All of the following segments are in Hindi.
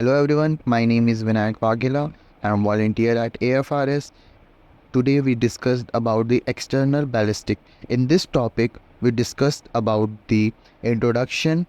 Hello everyone, my name is Vinayak Vagila. I am volunteer at AFRS. Today we discussed about the external ballistic. In this topic, we discussed about the introduction,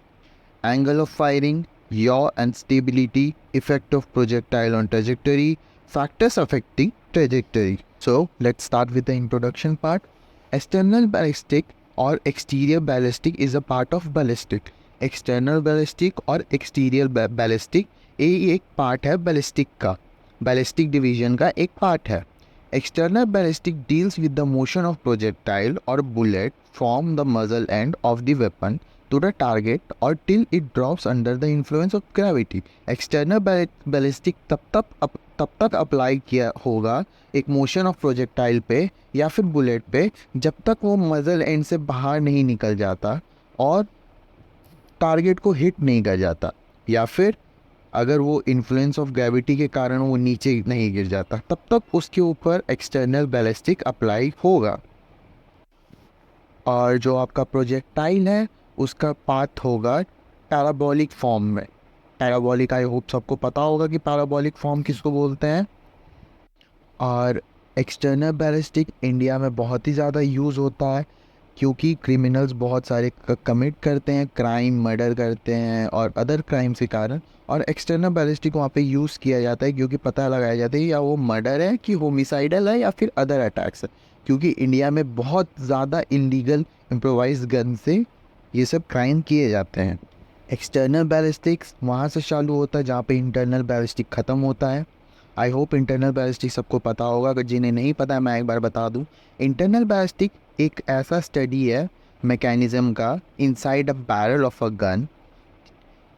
angle of firing, yaw and stability, effect of projectile on trajectory, factors affecting trajectory. So let's start with the introduction part. External ballistic or exterior ballistic is a part of ballistic. External ballistic और एक्सटीरियर बैलिस्टिक ये एक पार्ट है बैलिस्टिक का, बैलिस्टिक डिवीजन का एक पार्ट है. External ballistic deals with the motion of projectile और bullet from the muzzle end of the weapon to the target और till it drops under the influence of gravity. External ballistic तब तक अप्लाई किया होगा एक मोशन ऑफ प्रोजेक्टाइल पे या फिर बुलेट पे जब तक वो मजल एंड से बाहर नहीं निकल जाता और टारगेट को हिट नहीं कर जाता, या फिर अगर वो इन्फ्लुएंस ऑफ ग्रेविटी के कारण वो नीचे नहीं गिर जाता, तब तक उसके ऊपर एक्सटर्नल बैलिस्टिक अप्लाई होगा. और जो आपका प्रोजेक्टाइल है उसका पाथ होगा पैराबोलिक फॉर्म में. पैराबोलिक, आई होप सबको पता होगा कि पैराबोलिक फॉर्म किसको बोलते हैं. और एक्सटर्नल बैलिस्टिक इंडिया में बहुत ही ज़्यादा यूज़ होता है क्योंकि क्रिमिनल्स बहुत सारे कमिट करते हैं, क्राइम, मर्डर करते हैं और अदर क्राइम्स के कारण. और एक्सटर्नल बैलिस्टिक वहाँ पे यूज़ किया जाता है क्योंकि पता लगाया जाता है या वो मर्डर है कि होमिसाइडल है या फिर अदर अटैक्स है, क्योंकि इंडिया में बहुत ज़्यादा इलीगल इम्प्रोवाइज गन से ये सब क्राइम किए जाते हैं. एक्सटर्नल बैलिस्टिक्स वहाँ से चालू होता है जहाँ पे इंटरनल बैलिस्टिक ख़त्म होता है. आई होप इंटरनल बैलिस्टिक सबको पता होगा, अगर जिन्हें नहीं पता है मैं एक बार बता दूं. इंटरनल बैलिस्टिक एक ऐसा स्टडी है मैकेनिज़्म का inside a barrel of a gun,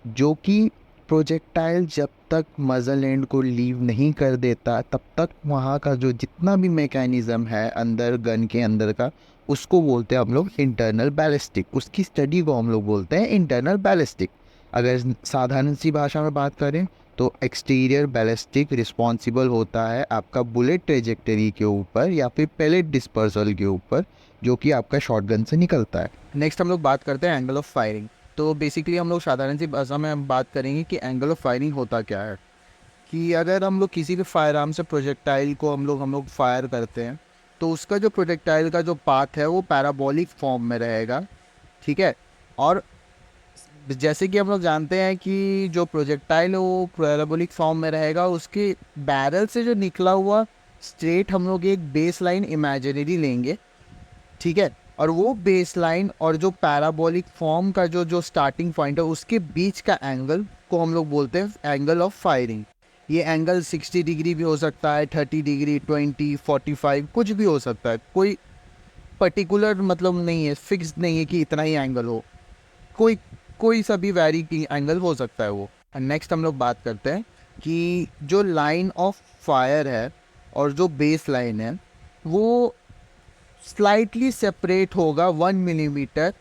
जो कि प्रोजेक्टाइल जब तक मजल एंड को लीव नहीं कर देता तब तक वहाँ का जो जितना भी मैकेनिज़्म है अंदर गन के अंदर का, उसको बोलते हैं हम लोग इंटरनल बैलिस्टिक. उसकी स्टडी को हम लोग बोलते हैं इंटरनल बैलिस्टिक. अगर साधारण सी भाषा में बात करें तो एक्सटीरियर बैलिस्टिक रिस्पॉन्सिबल होता है आपका बुलेट ट्रेजेक्टरी के ऊपर या फिर पेलेट डिस्पर्सल के ऊपर, जो कि आपका शॉटगन से निकलता है. नेक्स्ट हम लोग बात करते हैं एंगल ऑफ फायरिंग. तो बेसिकली हम लोग साधारण सी भाषा में हम बात करेंगे कि एंगल ऑफ फायरिंग होता क्या है. कि अगर हम लोग किसी भी फायर आर्म से प्रोजेक्टाइल को हम लोग फायर करते हैं तो उसका जो प्रोजेक्टाइल का जो पाथ है वो पैराबोलिक फॉर्म में रहेगा. ठीक है. और जैसे कि हम लोग जानते हैं कि जो प्रोजेक्टाइल है वो पैराबोलिक फॉर्म में रहेगा, उसके बैरल से जो निकला हुआ स्ट्रेट हम लोग एक बेस लाइन इमेजिनरी लेंगे. ठीक है. और वो बेस लाइन और जो पैराबोलिक फॉर्म का जो जो स्टार्टिंग पॉइंट है उसके बीच का एंगल को हम लोग बोलते हैं एंगल ऑफ फायरिंग. ये एंगल 60 डिग्री भी हो सकता है, 30 डिग्री, 20, 45 कुछ भी हो सकता है. कोई पर्टिकुलर मतलब नहीं है, फिक्स नहीं है कि इतना ही एंगल हो. कोई कोई सा भी वैरी की एंगल हो सकता है वो. नेक्स्ट हम लोग बात करते हैं कि जो लाइन ऑफ फायर है और जो बेस लाइन है वो स्लाइटली सेपरेट होगा 1 मिलीमीटर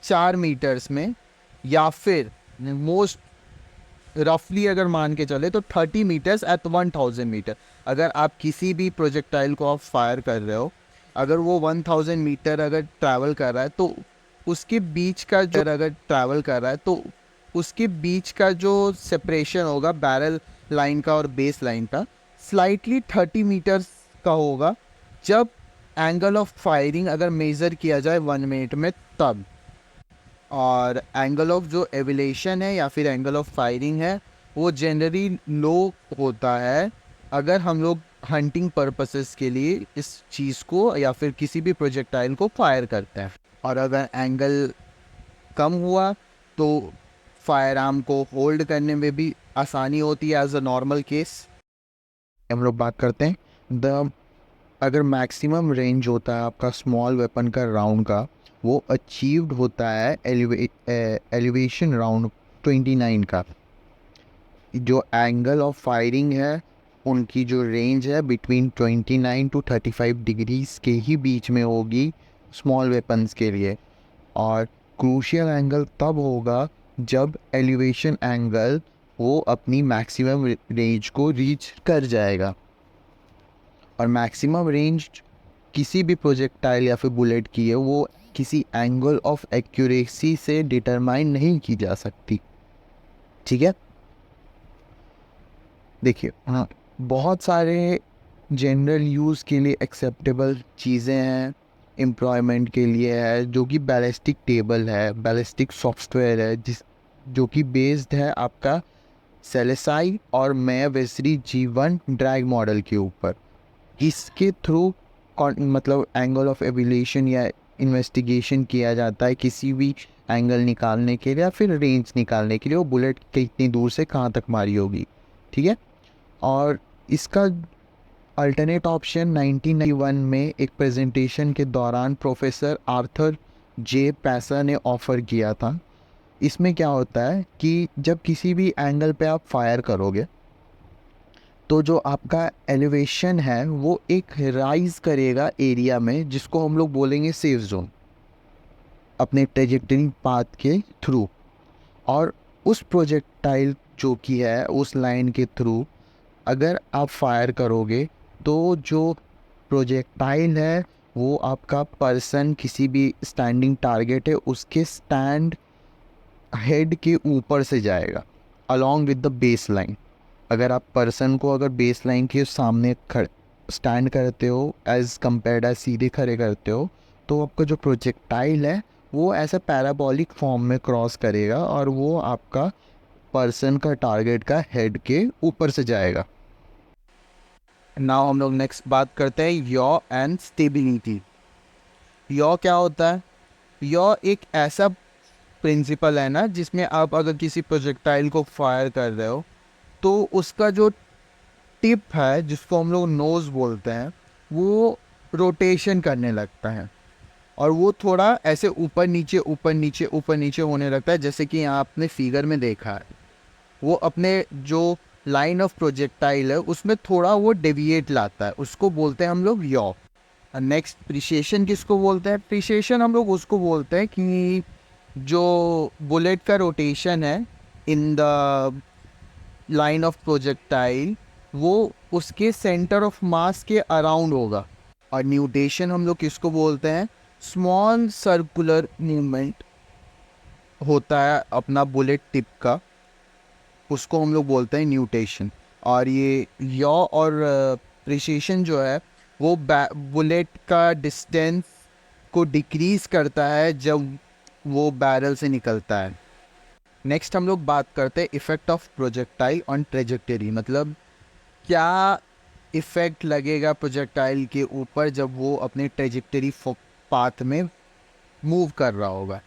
4 मीटर्स में, या फिर मोस्ट रफली अगर मान के चले तो 30 मीटर्स एट 1000 मीटर. अगर आप किसी भी प्रोजेक्टाइल को आप फायर कर रहे हो, अगर वो 1000 मीटर अगर ट्रैवल कर रहा है तो उसके बीच का जो अगर ट्रैवल कर रहा है तो उसके बीच का जो सेपरेशन होगा बैरल लाइन का और बेस लाइन का स्लाइटली 30 मीटर्स का होगा जब एंगल ऑफ फायरिंग अगर मेज़र किया जाए 1 मिनट में तब. और एंगल ऑफ जो एविलेशन है या फिर एंगल ऑफ फायरिंग है वो जनरली लो होता है अगर हम लोग हंटिंग पर्पसेस के लिए इस चीज़ को या फिर किसी भी प्रोजेक्टाइल को फायर करते हैं. और अगर एंगल कम हुआ तो फायर आर्म को होल्ड करने में भी आसानी होती है एज अ नॉर्मल केस. हम लोग बात करते हैं द अगर मैक्सिमम रेंज होता है आपका स्मॉल वेपन का राउंड का, वो अचीव्ड होता है एलिवेशन राउंड 29 का. जो एंगल ऑफ फायरिंग है उनकी जो रेंज है बिटवीन 29 टू 35 डिग्रीज के ही बीच में होगी स्मॉल वेपन्स के लिए. और क्रूशियल एंगल तब होगा जब एलिवेशन एंगल वो अपनी मैक्सिमम रेंज को रीच कर जाएगा. और मैक्सिमम रेंज किसी भी प्रोजेक्टाइल या फिर बुलेट की है वो किसी एंगल ऑफ एक्यूरेसी से डिटरमाइन नहीं की जा सकती. ठीक है. देखिए, हाँ, बहुत सारे जनरल यूज़ के लिए एक्सेप्टेबल चीज़ें हैं, एम्प्लॉयमेंट के लिए है, जो कि बैलिस्टिक टेबल है, बैलिस्टिक सॉफ्टवेयर है, जो कि बेस्ड है आपका सेलेसाई और मैवेसरी जीवन ड्रैग मॉडल के ऊपर। इसके थ्रू मतलब एंगल ऑफ एविलेशन या इन्वेस्टिगेशन किया जाता है किसी भी एंगल निकालने के लिए या फिर रेंज निकालने के लिए, वो बुलेट कितनी दूर से कहाँ तक मारी होगी, ठीक है। और इसका अल्टरनेट ऑप्शन 1991 में एक प्रेजेंटेशन के दौरान प्रोफेसर आर्थर जे पैसा ने ऑफ़र किया था। इसमें क्या होता है कि जब किसी भी एंगल पे आप फायर करोगे तो जो आपका एलिवेशन है वो एक राइज करेगा एरिया में, जिसको हम लोग बोलेंगे सेफ जोन, अपने ट्रेजेक्टरी पाथ के थ्रू। और उस प्रोजेक्टाइल जो कि है उस लाइन के थ्रू अगर आप फायर करोगे तो जो प्रोजेक्टाइल है वो आपका पर्सन, किसी भी स्टैंडिंग टारगेट है उसके स्टैंड हेड के ऊपर से जाएगा along with the base line. अगर आप पर्सन को अगर बेस लाइन के सामने स्टैंड करते हो एज कम्पेयर्ड एज सीधे खड़े करते हो, तो आपका जो प्रोजेक्टाइल है वो ऐसा पैराबॉलिक फॉर्म में क्रॉस करेगा और वो आपका पर्सन का टारगेट का हेड के ऊपर से जाएगा। नाउ हम लोग नेक्स्ट बात करते हैं यॉ एंड स्टेबिलिटी। यॉ क्या होता है? यॉ एक ऐसा प्रिंसिपल है ना जिसमें आप अगर किसी प्रोजेक्टाइल को फायर कर रहे हो तो उसका जो टिप है, जिसको हम लोग नोज बोलते हैं, वो रोटेशन करने लगता है और वो थोड़ा ऐसे ऊपर नीचे ऊपर नीचे ऊपर नीचे होने लगता है, जैसे कि यहाँ आपने फिगर में देखा है। वो अपने जो लाइन ऑफ प्रोजेक्टाइल है उसमें थोड़ा वो डेविएट लाता है, उसको बोलते हैं हम लोग यॉ। नेक्स्ट प्रिसिएशन किसको बोलते हैं? प्रिसिएशन हम लोग उसको बोलते हैं कि जो बुलेट का रोटेशन है in the line of projectile वो उसके सेंटर ऑफ मास के अराउंड होगा। और न्यूटेशन हम लोग किसको बोलते हैं? स्मॉल सर्कुलर मूवमेंट होता है अपना बुलेट टिप का, उसको हम लोग बोलते हैं न्यूटेशन। और ये यॉ और प्रिसिशन जो है वो बुलेट का डिस्टेंस को डिक्रीज करता है जब वो बैरल से निकलता है। नेक्स्ट हम लोग बात करते हैं effect of projectile on trajectory, मतलब क्या इफ़ेक्ट लगेगा प्रोजेक्टाइल के ऊपर जब वो अपने ट्रेजेक्टरी पाथ में मूव कर रहा होगा।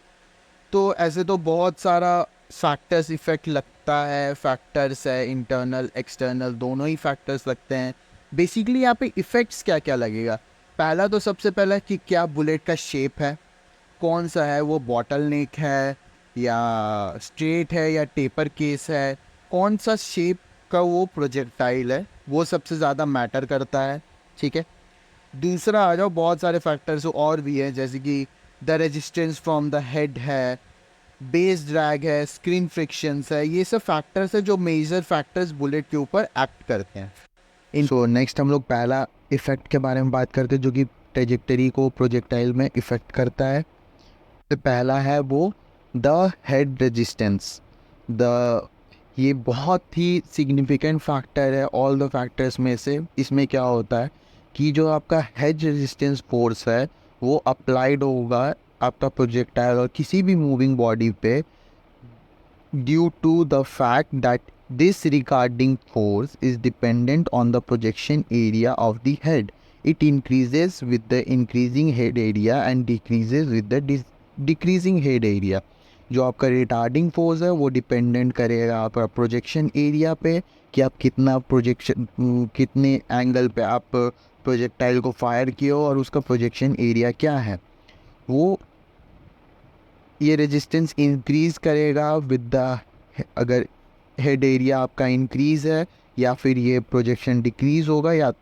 तो ऐसे तो बहुत सारा फैक्टर्स इफ़ेक्ट लगता है, फैक्टर्स है इंटरनल एक्सटर्नल दोनों ही फैक्टर्स लगते हैं। बेसिकली यहाँ पे इफ़ेक्ट्स क्या क्या लगेगा? पहला तो सबसे पहला कि क्या बुलेट का शेप है, कौन सा है, वो बॉटल नेक है या स्ट्रेट है या टेपर केस है, कौन सा शेप का वो प्रोजेक्टाइल है, वो सबसे ज़्यादा मैटर करता है, ठीक है। दूसरा आ जाओ, बहुत सारे फैक्टर्स और भी हैं, जैसे कि the resistance from the head है, बेस ड्रैग है, स्क्रीन फ्रिक्शंस है, ये सब फैक्टर्स है जो मेजर फैक्टर्स बुलेट के ऊपर एक्ट करते हैं। सो नेक्स्ट हम लोग पहला इफ़ेक्ट के बारे में बात करते हैं जो कि ट्रेजेक्टरी को प्रोजेक्टाइल में इफ़ेक्ट करता है। तो पहला है वो द हेड रेजिस्टेंस। ये बहुत ही सिग्निफिकेंट फैक्टर है ऑल द फैक्टर्स में से। इसमें क्या होता है कि जो आपका हेड रेजिस्टेंस फोर्स है वो अप्लाइड होगा आपका प्रोजेक्टाइल और किसी भी मूविंग बॉडी पे due to the fact that this regarding force is dependent on the projection area of the head. It increases with the increasing head area and decreases with the decreasing head area. जो आपका रिटार्डिंग फोर्स है वो डिपेंडेंट करेगा आपका प्रोजेक्शन एरिया पे कि आप कितना प्रोजेक्शन कितने एंगल पे आप प्रोजेक्टाइल को फायर किए हो और उसका प्रोजेक्शन एरिया क्या है। वो ये रेजिस्टेंस इंक्रीज़ करेगा विद द, अगर हेड एरिया आपका इंक्रीज़ है या फिर ये प्रोजेक्शन डिक्रीज़ होगा या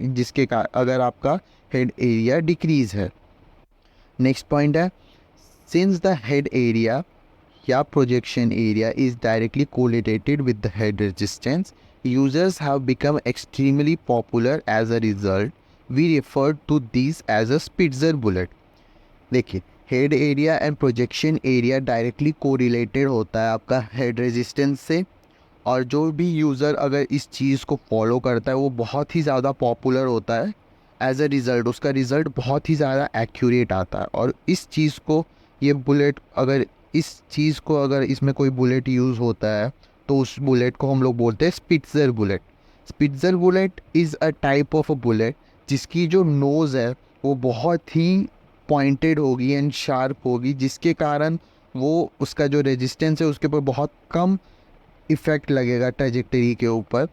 जिसके का अगर आपका हेड एरिया डिक्रीज़ है। नेक्स्ट पॉइंट है, सिंस द हेड एरिया या projection area is directly correlated with the head resistance, users have become extremely popular as a result. We refer to these as a Spitzer bullet. देखिए, head area and projection area directly correlated होता है आपका हेड रेजिस्टेंस से, और जो भी यूज़र अगर इस चीज़ को फॉलो करता है वो बहुत ही ज़्यादा पॉपुलर होता है। एज अ रिज़ल्ट उसका रिज़ल्ट बहुत ही ज़्यादा एक्यूरेट आता है। और इस चीज़ को ये बुलेट अगर इसमें कोई बुलेट यूज़ होता है तो उस बुलेट को हम लोग बोलते हैं spitzer bullet. Spitzer bullet is a type of a bullet जिसकी जो नोज़ है वो बहुत ही पॉइंटेड होगी एंड शार्प होगी, जिसके कारण वो उसका जो रेजिस्टेंस है उसके ऊपर बहुत कम इफ़ेक्ट लगेगा ट्रेजेक्टरी के ऊपर,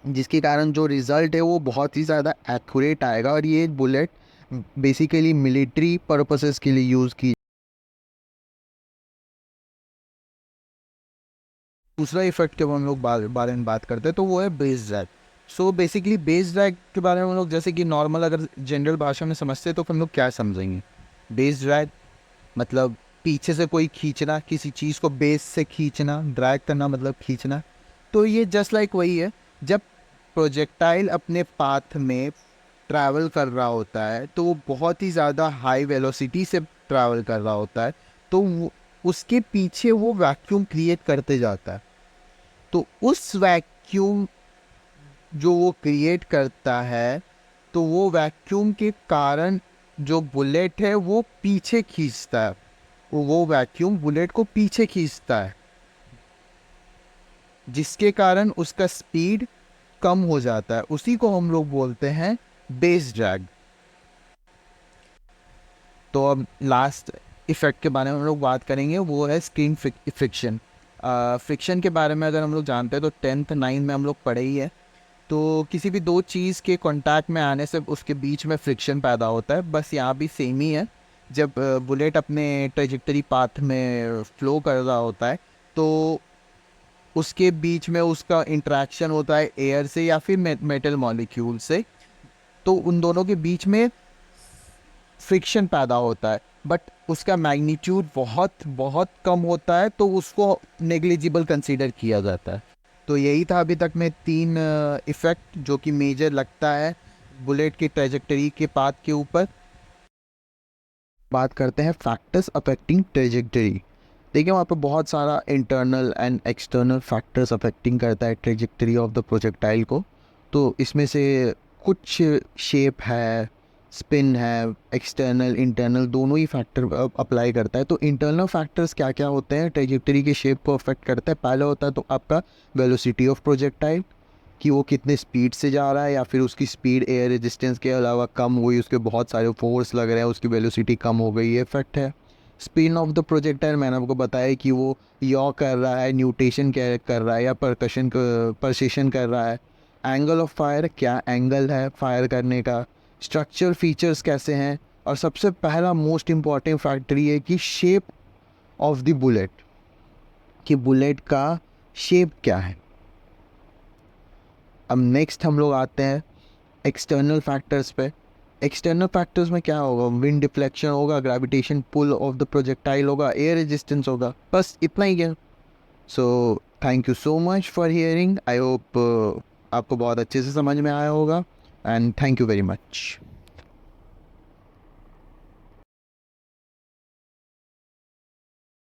जिसके कारण जो रिज़ल्ट है वो बहुत ही ज़्यादा एक्यूरेट आएगा। और ये बुलेट बेसिकली मिलिट्री पर्पसेस के लिए यूज़ की। दूसरा इफेक्ट जब हम लोग बारे में बात करते हैं तो वो है base drag. So basically base drag के बारे में हम लोग जैसे कि नॉर्मल अगर जनरल भाषा में समझते हैं तो फिर हम लोग क्या समझेंगे। बेस ड्रैग मतलब पीछे से कोई खींचना, किसी चीज़ को बेस से खींचना, ड्रैग करना मतलब खींचना। तो ये जस्ट लाइक वही है, जब प्रोजेक्टाइल अपने पाथ में ट्रैवल कर रहा होता है तो वो बहुत ही ज़्यादा हाई वेलोसिटी से ट्रैवल कर रहा होता है, तो उसके पीछे वो वैक्यूम क्रिएट करते जाता है। तो उस वैक्यूम जो वो क्रिएट करता है, तो वो वैक्यूम के कारण जो बुलेट है वो पीछे खींचता है, वो वैक्यूम बुलेट को पीछे खींचता है, जिसके कारण उसका स्पीड कम हो जाता है। उसी को हम लोग बोलते हैं बेस ड्रैग। तो अब लास्ट इफेक्ट के बारे में हम लोग बात करेंगे, वो है स्क्रीन फ्रिक्शन। फ्रिक्शन के बारे में अगर हम लोग जानते हैं तो 10th 9th में हम लोग पढ़े ही है। तो किसी भी दो चीज़ के कांटेक्ट में आने से उसके बीच में फ्रिक्शन पैदा होता है। बस यहाँ भी सेम ही है। जब बुलेट अपने ट्रेजेक्टरी पाथ में फ्लो कर रहा होता है तो उसके बीच में उसका इंटरेक्शन होता है एयर से या फिर मेटल मॉलिक्यूल से, तो उन दोनों के बीच में फ्रिक्शन पैदा होता है। बट उसका मैग्नीट्यूड बहुत बहुत कम होता है, तो उसको नेग्लिजिबल कंसीडर किया जाता है। तो यही था अभी तक में 3 इफ़ेक्ट जो कि मेजर लगता है बुलेट की ट्रेजेक्टरी के पाथ के ऊपर। बात करते हैं फैक्टर्स अफेक्टिंग ट्रेजेक्टरी। देखिए वहाँ पर बहुत सारा internal and external factors affecting करता है ट्रेजेक्टरी ऑफ द प्रोजेक्टाइल को। तो इसमें से कुछ शेप है, स्पिन है, एक्सटर्नल इंटरनल दोनों ही फैक्टर अप्लाई करता है। तो इंटरनल फैक्टर्स क्या क्या होते हैं ट्रेजेक्टरी के शेप को अफेक्ट करता है। पहला होता है तो आपका वेलोसिटी ऑफ प्रोजेक्टाइल, कि वो कितने स्पीड से जा रहा है, या फिर उसकी स्पीड एयर रेजिस्टेंस के अलावा कम हुई, उसके बहुत सारे फोर्स लग रहे हैं, उसकी वेलोसिटी कम हो गई, ये इफेक्ट है। स्पिन ऑफ द प्रोजेक्टाइल मैंने आपको बताया कि वो यॉ कर रहा है, न्यूटेशन कर रहा है, या परसेशन कर रहा है। एंगल ऑफ फायर, क्या एंगल है फायर करने का। स्ट्रक्चर फीचर्स कैसे हैं। और सबसे पहला मोस्ट इम्पॉर्टेंट फैक्टर ये कि शेप ऑफ द बुलेट, कि बुलेट का शेप क्या है। अब नेक्स्ट हम लोग आते हैं एक्सटर्नल फैक्टर्स पे। एक्सटर्नल फैक्टर्स में क्या होगा, विंड डिफ्लेक्शन होगा, gravitation pull of the projectile होगा, एयर रेजिस्टेंस होगा, बस इतना ही है। So thank you so much for hearing. I hope आपको बहुत अच्छे से समझ में आया होगा, and thank you very much.